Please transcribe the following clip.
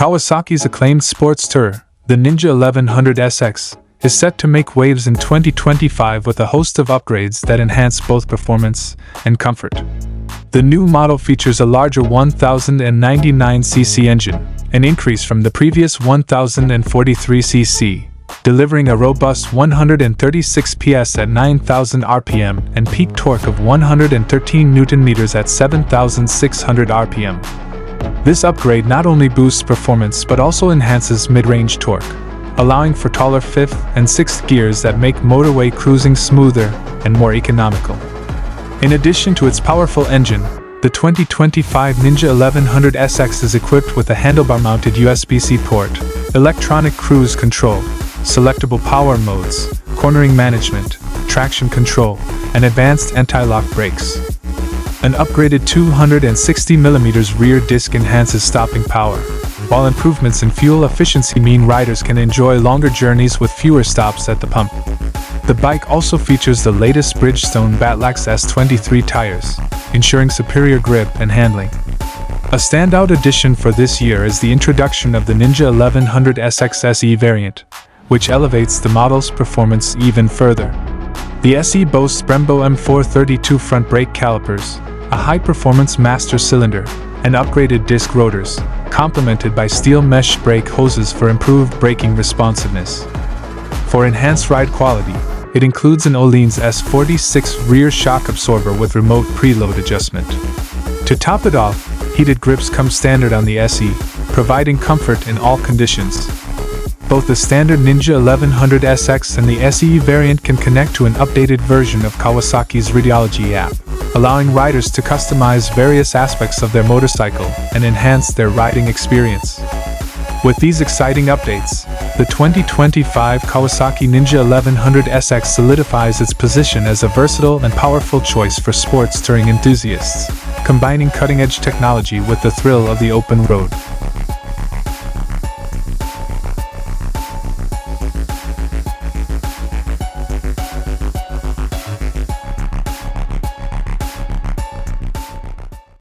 Kawasaki's acclaimed sports tourer, the Ninja 1100 SX, is set to make waves in 2025 with a host of upgrades that enhance both performance and comfort. The new model features a larger 1099cc engine, an increase from the previous 1043cc, delivering a robust 136 PS at 9,000 RPM and peak torque of 113 Nm at 7,600 RPM. This upgrade not only boosts performance but also enhances mid-range torque, allowing for taller 5th and 6th gears that make motorway cruising smoother and more economical. In addition to its powerful engine, the 2025 Ninja 1100 SX is equipped with a handlebar-mounted USB-C port, electronic cruise control, selectable power modes, cornering management, traction control, and advanced anti-lock brakes. An upgraded 260mm rear disc enhances stopping power, while improvements in fuel efficiency mean riders can enjoy longer journeys with fewer stops at the pump. The bike also features the latest Bridgestone Batlax S23 tires, ensuring superior grip and handling. A standout addition for this year is the introduction of the Ninja 1100 SX SE variant, which elevates the model's performance even further. The SE boasts Brembo M432 front brake calipers, a high-performance master cylinder, and upgraded disc rotors, complemented by steel mesh brake hoses for improved braking responsiveness. For enhanced ride quality, it includes an Öhlins S46 rear shock absorber with remote preload adjustment. To top it off, heated grips come standard on the SE, providing comfort in all conditions. Both the standard Ninja 1100 SX and the SE variant can connect to an updated version of Kawasaki's Radiology app, allowing riders to customize various aspects of their motorcycle and enhance their riding experience. With these exciting updates, the 2025 Kawasaki Ninja 1100 SX solidifies its position as a versatile and powerful choice for sports touring enthusiasts, combining cutting-edge technology with the thrill of the open road.